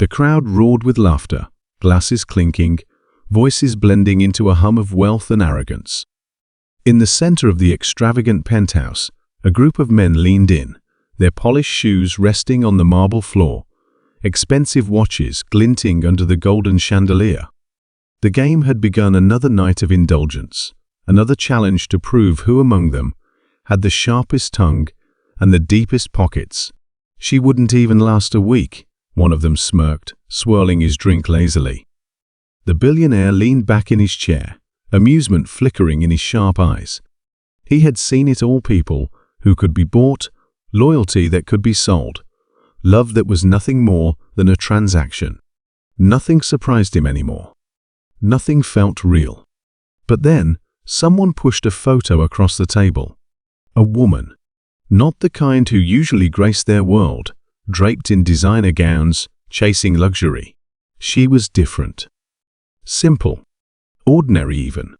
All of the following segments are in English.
The crowd roared with laughter, glasses clinking, voices blending into a hum of wealth and arrogance. In the center of the extravagant penthouse, a group of men leaned in, their polished shoes resting on the marble floor, expensive watches glinting under the golden chandelier. The game had begun another night of indulgence, another challenge to prove who among them had the sharpest tongue and the deepest pockets. She wouldn't even last a week, one of them smirked, swirling his drink lazily. The billionaire leaned back in his chair, amusement flickering in his sharp eyes. He had seen it all: people who could be bought, loyalty that could be sold, love that was nothing more than a transaction. Nothing surprised him anymore. Nothing felt real. But then, someone pushed a photo across the table. A woman. Not the kind who usually graced their world, draped in designer gowns, chasing luxury. She was different. Simple. Ordinary even.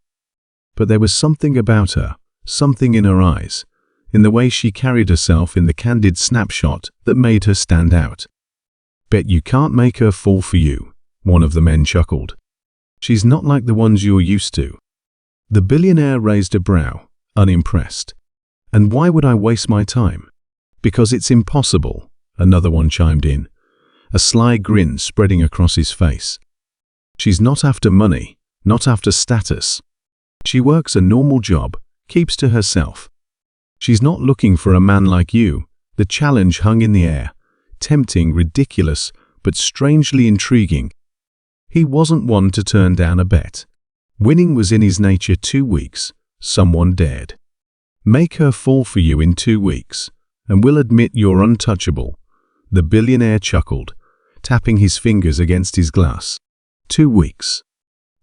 But there was something about her, something in her eyes, in the way she carried herself, in the candid snapshot that made her stand out. "Bet you can't make her fall for you," one of the men chuckled. "She's not like the ones you're used to." The billionaire raised a brow, unimpressed. "And why would I waste my time?" "Because it's impossible," another one chimed in, a sly grin spreading across his face. "She's not after money, not after status. She works a normal job, keeps to herself. She's not looking for a man like you." The challenge hung in the air, tempting, ridiculous, but strangely intriguing. He wasn't one to turn down a bet. Winning was in his nature. 2 weeks, someone dared. "Make her fall for you in 2 weeks, and we'll admit you're untouchable." The billionaire chuckled, tapping his fingers against his glass. 2 weeks.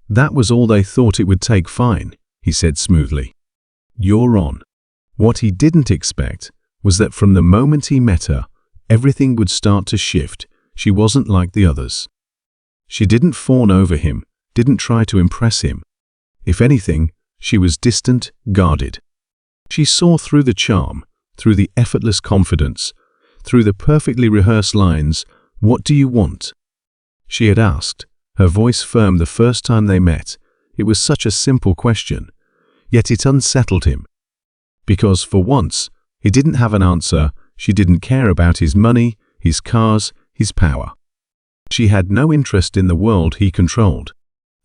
That was all they thought it would take. "Fine," he said smoothly. "You're on." What he didn't expect was that from the moment he met her, everything would start to shift. She wasn't like the others. She didn't fawn over him, didn't try to impress him. If anything, she was distant, guarded. She saw through the charm, through the effortless confidence, through the perfectly rehearsed lines. "What do you want?" she had asked, her voice firm the first time they met. It was such a simple question, yet it unsettled him. Because for once, he didn't have an answer. She didn't care about his money, his cars, his power. She had no interest in the world he controlled.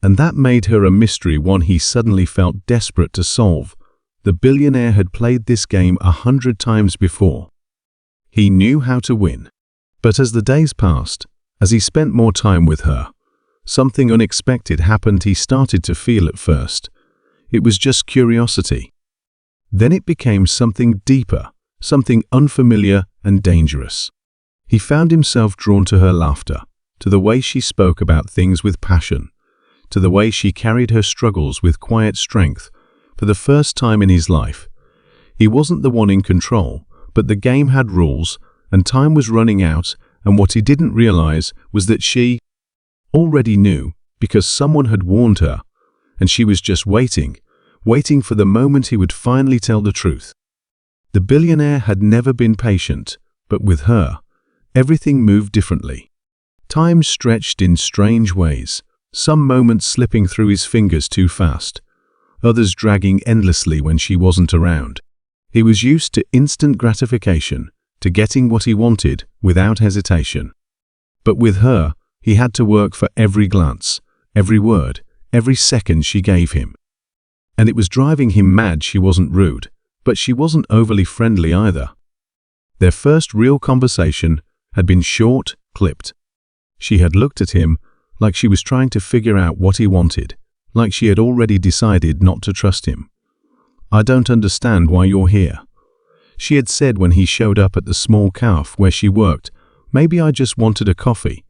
And that made her a mystery, one he suddenly felt desperate to solve. The billionaire had played this game 100 times before. He knew how to win. But as the days passed, as he spent more time with her, something unexpected happened. He started to feel at first it was just curiosity. Then it became something deeper, something unfamiliar and dangerous. He found himself drawn to her laughter, to the way she spoke about things with passion, to the way she carried her struggles with quiet strength. For the first time in his life, he wasn't the one in control, but the game had rules, and time was running out, and what he didn't realize was that she already knew, because someone had warned her, and she was just waiting for the moment he would finally tell the truth. The billionaire had never been patient, but with her, everything moved differently. Time stretched in strange ways, some moments slipping through his fingers too fast, others dragging endlessly when she wasn't around. He was used to instant gratification, to getting what he wanted without hesitation. But with her, he had to work for every glance, every word, every second she gave him. And it was driving him mad. She wasn't rude, but she wasn't overly friendly either. Their first real conversation had been short, clipped. She had looked at him like she was trying to figure out what he wanted, like she had already decided not to trust him. "I don't understand why you're here," she had said when he showed up at the small cafe where she worked. "Maybe I just wanted a coffee."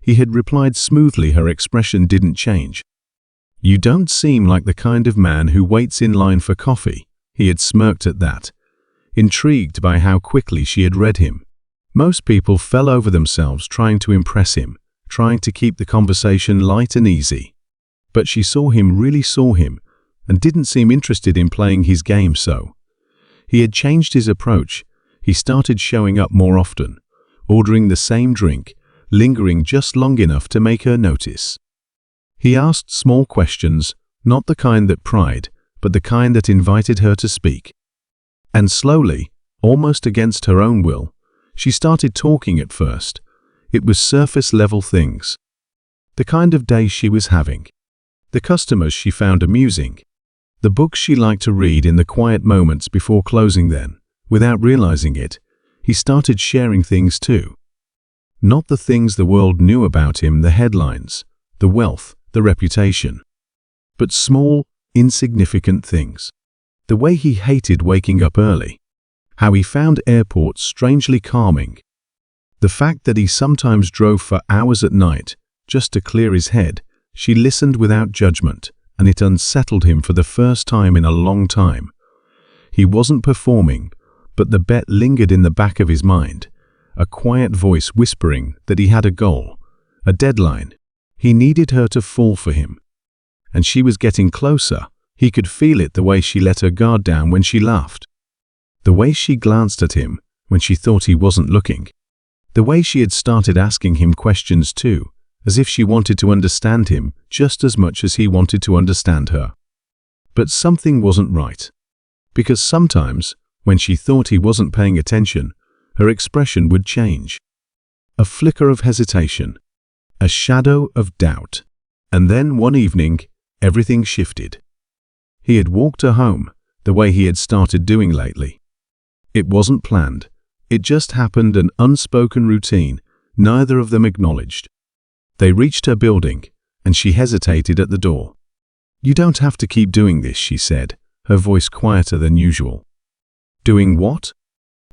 He had replied smoothly. Her expression didn't change. "You don't seem like the kind of man who waits in line for coffee." He had smirked at that, intrigued by how quickly she had read him. Most people fell over themselves trying to impress him, trying to keep the conversation light and easy. But she really saw him, and didn't seem interested in playing his game. So he had changed his approach. He started showing up more often, ordering the same drink, lingering just long enough to make her notice. He asked small questions, not the kind that pried, but the kind that invited her to speak. And slowly, almost against her own will, she started talking at first. It was surface-level things. The kind of day she was having. The customers she found amusing. The books she liked to read in the quiet moments before closing then. Without realizing it, he started sharing things too. Not the things the world knew about him, the headlines, the wealth, the reputation. But small, insignificant things. The way he hated waking up early. How he found airports strangely calming. The fact that he sometimes drove for hours at night, just to clear his head. She listened without judgment, and it unsettled him for the first time in a long time. He wasn't performing, but the bet lingered in the back of his mind. A quiet voice whispering that he had a goal, a deadline. He needed her to fall for him. And she was getting closer. He could feel it, the way she let her guard down when she laughed. The way she glanced at him when she thought he wasn't looking. The way she had started asking him questions too, as if she wanted to understand him just as much as he wanted to understand her. But something wasn't right. Because sometimes, when she thought he wasn't paying attention, her expression would change. A flicker of hesitation. A shadow of doubt. And then one evening, everything shifted. He had walked her home, the way he had started doing lately. It wasn't planned. It just happened, an unspoken routine, neither of them acknowledged. They reached her building, and she hesitated at the door. "You don't have to keep doing this," she said, her voice quieter than usual. "Doing what?"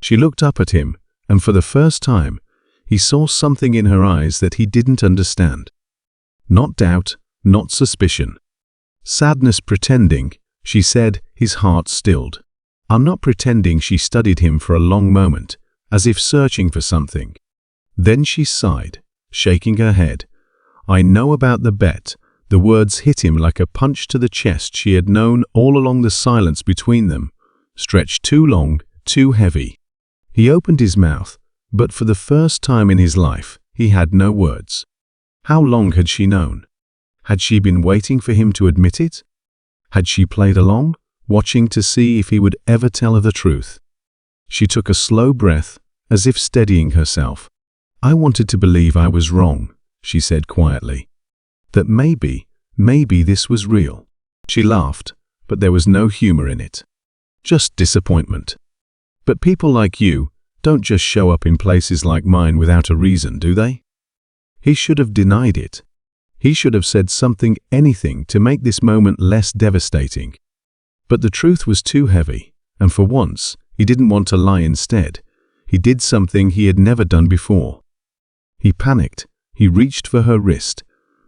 She looked up at him, and for the first time, he saw something in her eyes that he didn't understand. Not doubt, not suspicion. Sadness pretending, she said, his heart stilled. "I'm not pretending." She studied him for a long moment, as if searching for something. Then she sighed, shaking her head. "I know about the bet." The words hit him like a punch to the chest. She had known all along. The silence between them, stretched too long, too heavy. He opened his mouth, but for the first time in his life, he had no words. How long had she known? Had she been waiting for him to admit it? Had she played along, watching to see if he would ever tell her the truth? She took a slow breath, as if steadying herself. "I wanted to believe I was wrong," she said quietly. "That maybe this was real." She laughed, but there was no humor in it. Just disappointment. "But people like you don't just show up in places like mine without a reason, do they?" He should have denied it. He should have said something, anything, to make this moment less devastating. But the truth was too heavy, and for once, he didn't want to lie. Instead, he did something he had never done before. He panicked. He reached for her wrist,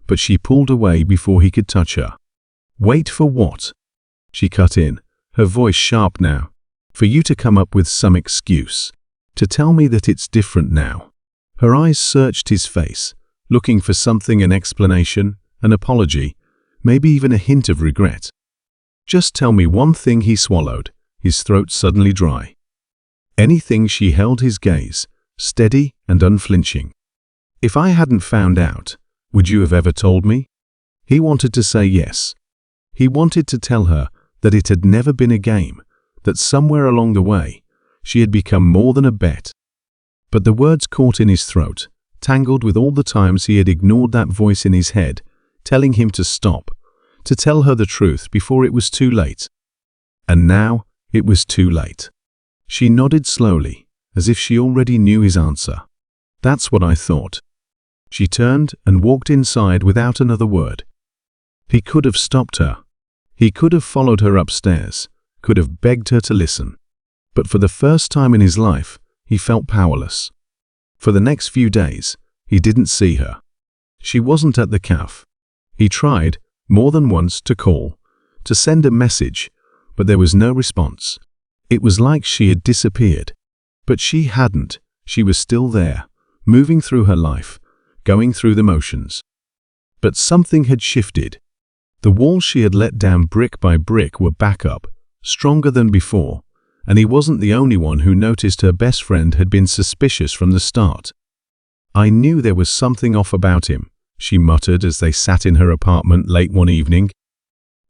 but she pulled away before he could touch her. "Wait for what?" She cut in, her voice sharp now. "For you to come up with some excuse. To tell me that it's different now." Her eyes searched his face, looking for something, an explanation, an apology, maybe even a hint of regret. "Just tell me one thing." He swallowed, his throat suddenly dry. Anything. She held his gaze, steady and unflinching. "If I hadn't found out, would you have ever told me?" He wanted to say yes. He wanted to tell her that it had never been a game, that somewhere along the way, she had become more than a bet. But the words caught in his throat, tangled with all the times he had ignored that voice in his head, telling him to stop, to tell her the truth before it was too late. And now, it was too late. She nodded slowly, as if she already knew his answer. "That's what I thought." She turned and walked inside without another word. He could have stopped her. He could have followed her upstairs, could have begged her to listen. But for the first time in his life, he felt powerless. For the next few days, he didn't see her. She wasn't at the cafe. He tried, more than once, to call, to send a message, but there was no response. It was like she had disappeared. But she hadn't. She was still there, moving through her life, going through the motions. But something had shifted. The walls she had let down brick by brick were back up, stronger than before, and he wasn't the only one who noticed her best friend had been suspicious from the start. "I knew there was something off about him," she muttered as they sat in her apartment late one evening.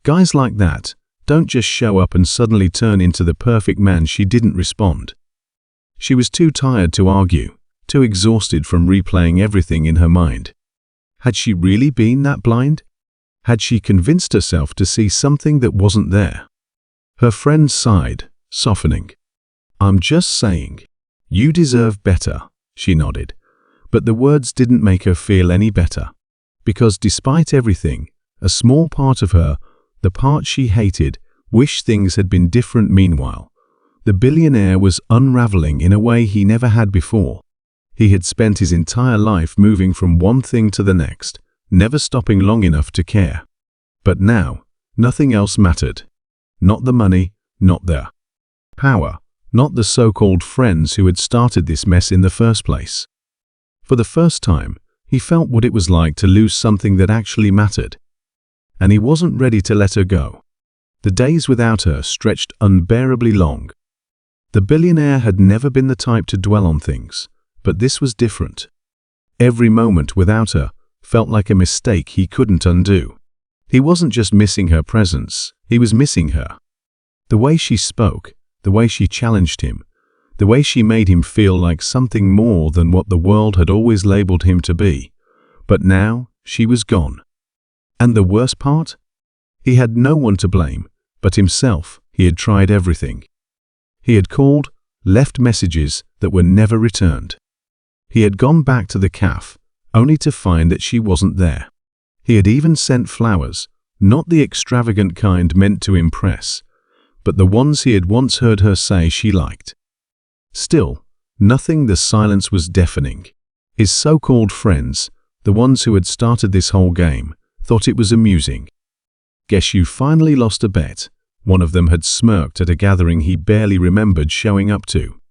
Guys like that don't just show up and suddenly turn into the perfect man. She didn't respond. She was too tired to argue, too exhausted from replaying everything in her mind. Had she really been that blind? Had she convinced herself to see something that wasn't there? Her friend sighed, softening. "I'm just saying, you deserve better," she nodded. But the words didn't make her feel any better. Because despite everything, a small part of her, the part she hated, wished things had been different. Meanwhile, the billionaire was unraveling in a way he never had before. He had spent his entire life moving from one thing to the next, never stopping long enough to care. But now, nothing else mattered. Not the money, not the power, not the so-called friends who had started this mess in the first place. For the first time, he felt what it was like to lose something that actually mattered. And he wasn't ready to let her go. The days without her stretched unbearably long. The billionaire had never been the type to dwell on things, but this was different. Every moment without her felt like a mistake he couldn't undo. He wasn't just missing her presence, he was missing her. The way she spoke, the way she challenged him, the way she made him feel like something more than what the world had always labeled him to be. But now, she was gone. And the worst part? He had no one to blame, but himself. He had tried everything. He had called, left messages that were never returned. He had gone back to the cafe, only to find that she wasn't there. He had even sent flowers, not the extravagant kind meant to impress, but the ones he had once heard her say she liked. Still, nothing. The silence was deafening. His so-called friends, the ones who had started this whole game, thought it was amusing. "Guess you finally lost a bet," one of them had smirked at a gathering he barely remembered showing up to.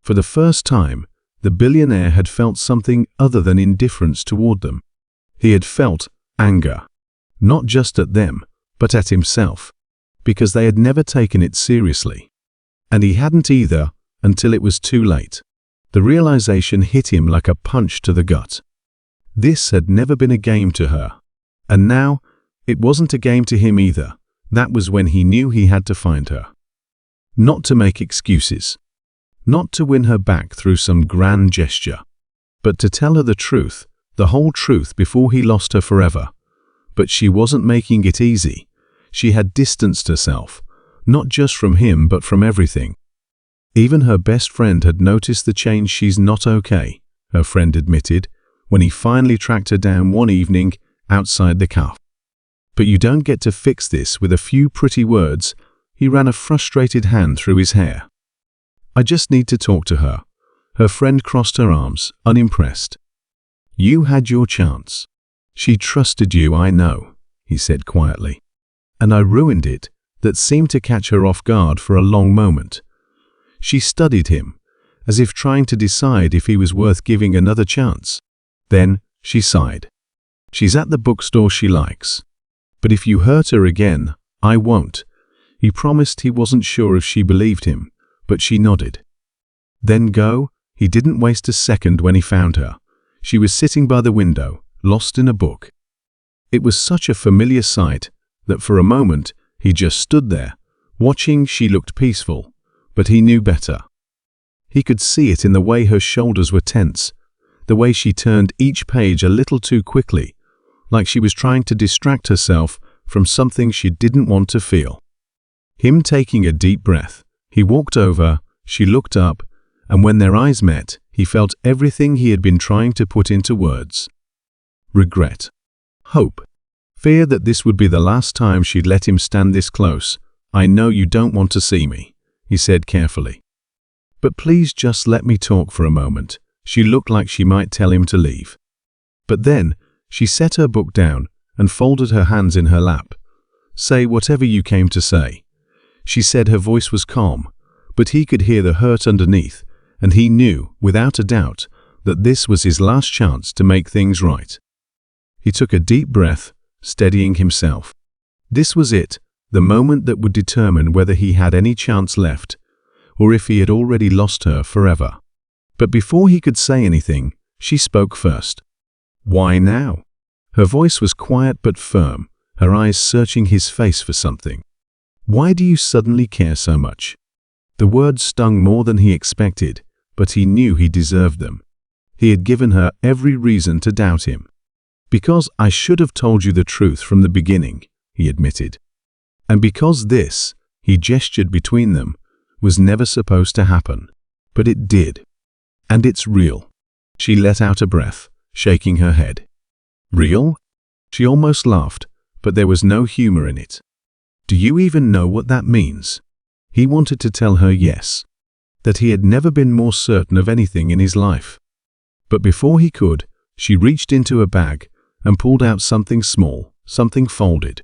For the first time, the billionaire had felt something other than indifference toward them. He had felt anger, not just at them, but at himself, because they had never taken it seriously. And he hadn't either, until it was too late. The realization hit him like a punch to the gut. This had never been a game to her. And now, it wasn't a game to him either. That was when he knew he had to find her. Not to make excuses. Not to win her back through some grand gesture. But to tell her the truth, the whole truth, before he lost her forever. But she wasn't making it easy. She had distanced herself, not just from him but from everything. Even her best friend had noticed the change. "She's not okay," her friend admitted, when he finally tracked her down one evening outside the cafe. "But you don't get to fix this with a few pretty words." He ran a frustrated hand through his hair. "I just need to talk to her." Her friend crossed her arms, unimpressed. "You had your chance. She trusted you, I know," he said quietly. "And I ruined it." That seemed to catch her off guard for a long moment. She studied him, as if trying to decide if he was worth giving another chance. Then, she sighed. "She's at the bookstore she likes. But if you hurt her again, I won't." He promised. He wasn't sure if she believed him, but she nodded. "Then go." He didn't waste a second when he found her. She was sitting by the window, lost in a book. It was such a familiar sight that for a moment he just stood there, watching. She looked peaceful, but he knew better. He could see it in the way her shoulders were tense, the way she turned each page a little too quickly, like she was trying to distract herself from something she didn't want to feel. Him taking a deep breath, he walked over, she looked up, and when their eyes met, he felt everything he had been trying to put into words. Regret. Hope. Fear that this would be the last time she'd let him stand this close. "I know you don't want to see me," he said carefully. "But please just let me talk for a moment." She looked like she might tell him to leave. But then, she set her book down and folded her hands in her lap. "Say whatever you came to say," she said. Her voice was calm, but he could hear the hurt underneath, and he knew, without a doubt, that this was his last chance to make things right. He took a deep breath, steadying himself. This was it, the moment that would determine whether he had any chance left, or if he had already lost her forever. But before he could say anything, She spoke first. "Why now?" Her voice was quiet but firm, her eyes searching his face for something. "Why do you suddenly care so much?" The words stung more than he expected, but he knew he deserved them. He had given her every reason to doubt him. "Because I should have told you the truth from the beginning," he admitted. "And because this," he gestured between them, "was never supposed to happen. But it did. And it's real." She let out a breath, shaking her head. "Real?" She almost laughed, but there was no humor in it. "Do you even know what that means?" He wanted to tell her yes, that he had never been more certain of anything in his life. But before he could, she reached into a bag and pulled out something small, something folded.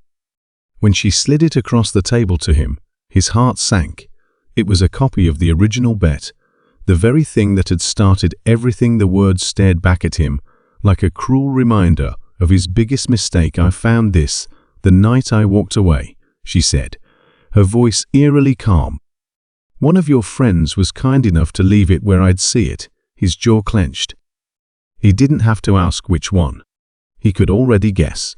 When she slid it across the table to him, his heart sank. It was a copy of the original bet, the very thing that had started everything. The words stared back at him, like a cruel reminder of his biggest mistake. "I found this the night I walked away," she said, her voice eerily calm. "One of your friends was kind enough to leave it where I'd see it." His jaw clenched. He didn't have to ask which one. He could already guess.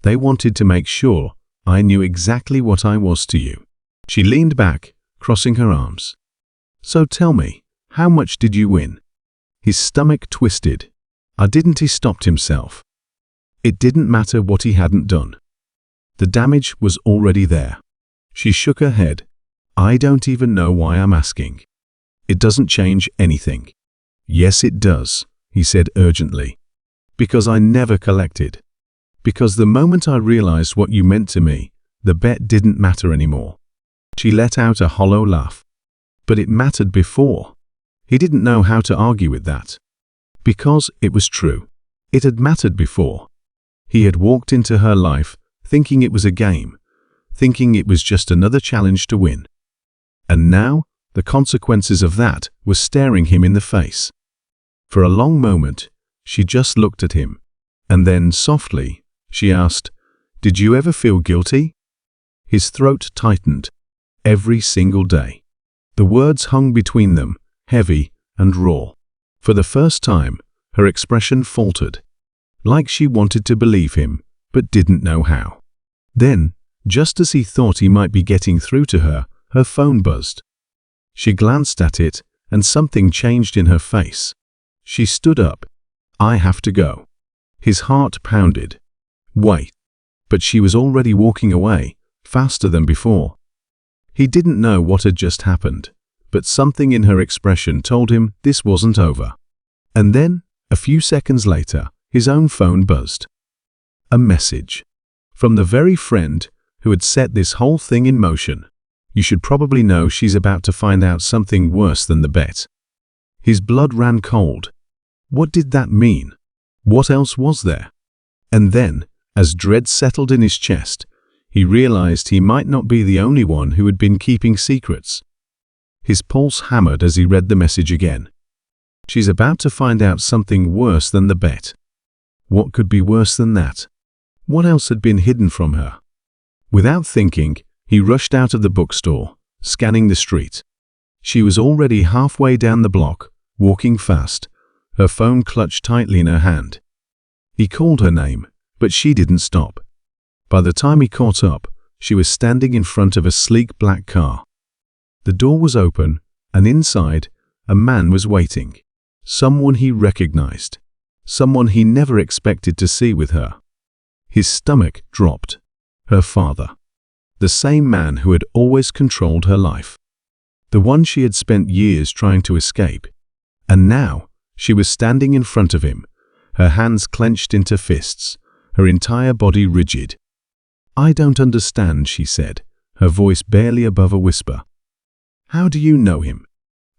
"They wanted to make sure I knew exactly what I was to you." She leaned back, crossing her arms. "So tell me, how much did you win?" His stomach twisted. Didn't he stopped himself? It didn't matter what he hadn't done. The damage was already there. She shook her head. "I don't even know why I'm asking. It doesn't change anything." "Yes, it does," he said urgently. "Because I never collected. Because the moment I realized what you meant to me, the bet didn't matter anymore." She let out a hollow laugh. But it mattered before. He didn't know how to argue with that. Because it was true. It had mattered before. He had walked into her life thinking it was a game, thinking it was just another challenge to win. And now, the consequences of that were staring him in the face. For a long moment, she just looked at him, and then, softly, she asked, "Did you ever feel guilty?" His throat tightened. "Every single day." The words hung between them, heavy and raw. For the first time, her expression faltered, like she wanted to believe him, but didn't know how. Then, just as he thought he might be getting through to her, her phone buzzed. She glanced at it, and something changed in her face. She stood up. "I have to go." His heart pounded. "Wait." But she was already walking away, faster than before. He didn't know what had just happened, but something in her expression told him this wasn't over. And then, a few seconds later, his own phone buzzed. A message. From the very friend who had set this whole thing in motion. "You should probably know she's about to find out something worse than the bet." His blood ran cold. What did that mean? What else was there? And then, as dread settled in his chest, he realized he might not be the only one who had been keeping secrets. His pulse hammered as he read the message again. She's about to find out something worse than the bet. What could be worse than that? What else had been hidden from her? Without thinking, he rushed out of the bookstore, scanning the street. She was already halfway down the block, walking fast, her phone clutched tightly in her hand. He called her name, but she didn't stop. By the time he caught up, she was standing in front of a sleek black car. The door was open, and inside, a man was waiting. Someone he recognized. Someone he never expected to see with her. His stomach dropped. Her father. The same man who had always controlled her life. The one she had spent years trying to escape. And now, she was standing in front of him, her hands clenched into fists, her entire body rigid. "I don't understand," she said, her voice barely above a whisper. "How do you know him?"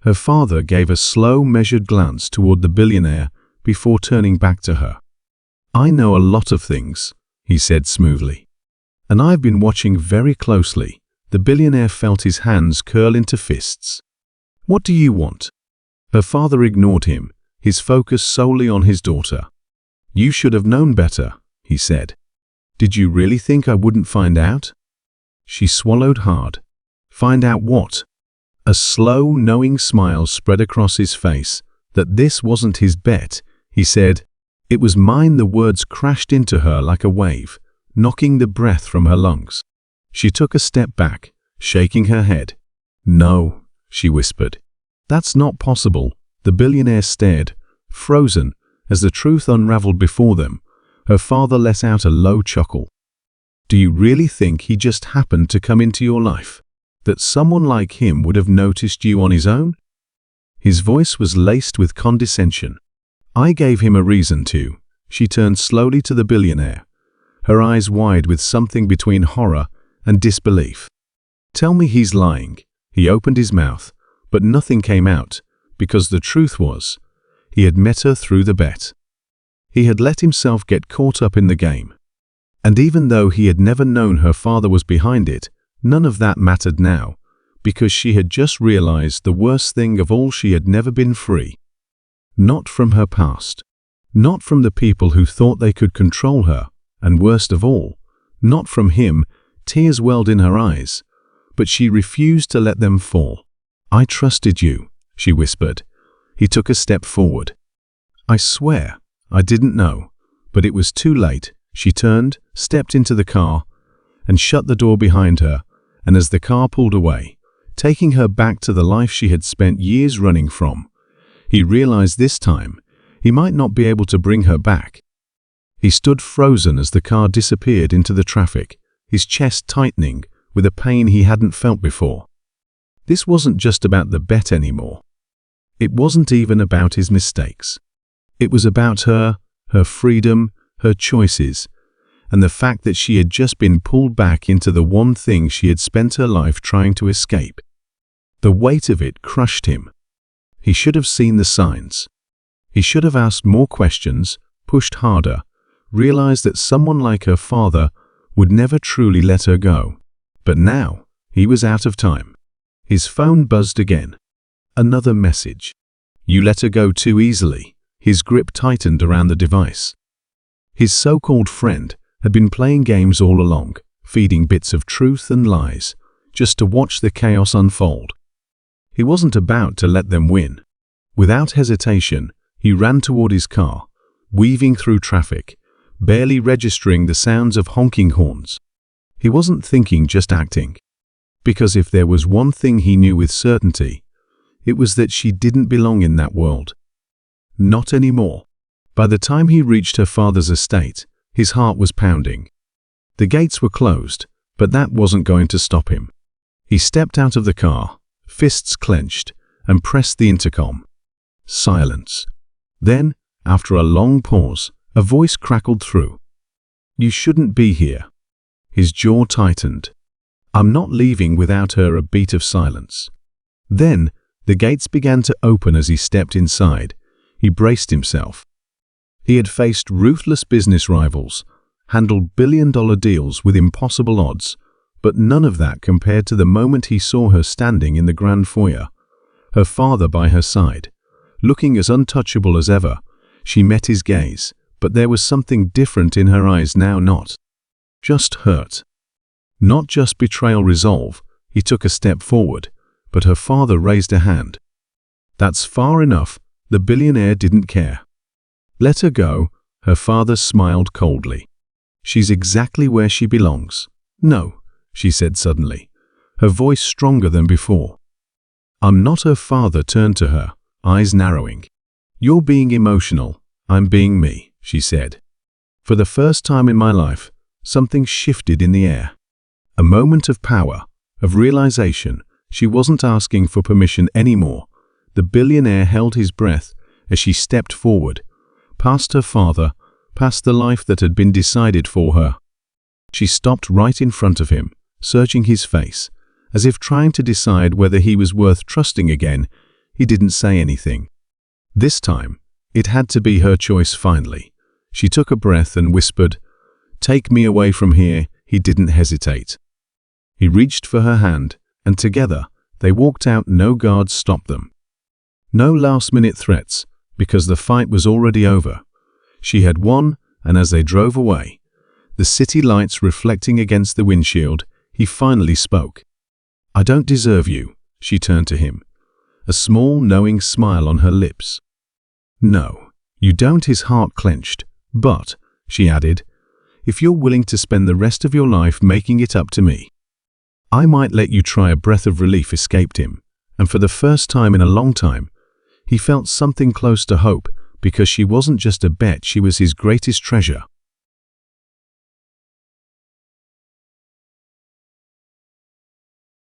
Her father gave a slow, measured glance toward the billionaire before turning back to her. "I know a lot of things," he said smoothly. "And I've been watching very closely." The billionaire felt his hands curl into fists. "What do you want?" Her father ignored him, his focus solely on his daughter. "You should have known better," he said. "Did you really think I wouldn't find out?" She swallowed hard. "Find out what?" A slow, knowing smile spread across his face, that this wasn't his bet, he said. It was mine. The words crashed into her like a wave, knocking the breath from her lungs. She took a step back, shaking her head. No, she whispered. That's not possible. The billionaire stared, frozen, as the truth unraveled before them. Her father let out a low chuckle. Do you really think he just happened to come into your life? That someone like him would have noticed you on his own? His voice was laced with condescension. I gave him a reason to. She turned slowly to the billionaire, her eyes wide with something between horror and disbelief. Tell me he's lying. He opened his mouth, but nothing came out, because the truth was, he had met her through the bet. He had let himself get caught up in the game. And even though he had never known her father was behind it, none of that mattered now, because she had just realized the worst thing of all: she had never been free. Not from her past. Not from the people who thought they could control her, and worst of all, not from him. Tears welled in her eyes, but she refused to let them fall. I trusted you, she whispered. He took a step forward. I swear, I didn't know, but it was too late. She turned, stepped into the car, and shut the door behind her, and as the car pulled away, taking her back to the life she had spent years running from, he realized this time he might not be able to bring her back. He stood frozen as the car disappeared into the traffic, his chest tightening with a pain he hadn't felt before. This wasn't just about the bet anymore. It wasn't even about his mistakes. It was about her freedom, her choices, and the fact that she had just been pulled back into the one thing she had spent her life trying to escape. The weight of it crushed him. He should have seen the signs. He should have asked more questions, pushed harder, realized that someone like her father would never truly let her go. But now, he was out of time. His phone buzzed again. Another message. You let her go too easily. His grip tightened around the device. His so-called friend had been playing games all along, feeding bits of truth and lies, just to watch the chaos unfold. He wasn't about to let them win. Without hesitation, he ran toward his car, weaving through traffic, barely registering the sounds of honking horns. He wasn't thinking, just acting. Because if there was one thing he knew with certainty, it was that she didn't belong in that world. Not anymore. By the time he reached her father's estate, his heart was pounding. The gates were closed, but that wasn't going to stop him. He stepped out of the car, fists clenched, and pressed the intercom. Silence. Then, after a long pause, a voice crackled through. You shouldn't be here. His jaw tightened. I'm not leaving without her. A beat of silence. Then, the gates began to open as he stepped inside. He braced himself. He had faced ruthless business rivals, handled billion-dollar deals with impossible odds, but none of that compared to the moment he saw her standing in the grand foyer, her father by her side, looking as untouchable as ever. She met his gaze, but there was something different in her eyes now, not just hurt, not just betrayal, resolve. He took a step forward, but her father raised a hand. That's far enough. The billionaire didn't care. Let her go, her father smiled coldly. She's exactly where she belongs. No, she said suddenly, her voice stronger than before. I'm not. Her father turned to her, eyes narrowing. You're being emotional. I'm being me, she said. For the first time in my life, something shifted in the air. A moment of power, of realization. She wasn't asking for permission anymore. The billionaire held his breath as she stepped forward, past her father, past the life that had been decided for her. She stopped right in front of him, searching his face, as if trying to decide whether he was worth trusting again. He didn't say anything. This time, it had to be her choice finally. She took a breath and whispered, "Take me away from here." He didn't hesitate. He reached for her hand, and together, they walked out. No guards stopped them. No last-minute threats, because the fight was already over. She had won, and as they drove away, the city lights reflecting against the windshield, he finally spoke. I don't deserve you, she turned to him, a small, knowing smile on her lips. No, "You don't," his heart clenched. "But," she added, "if you're willing to spend the rest of your life making it up to me, I might let you try." A breath of relief escaped him, and for the first time in a long time, he felt something close to hope, because she wasn't just a bet, she was his greatest treasure.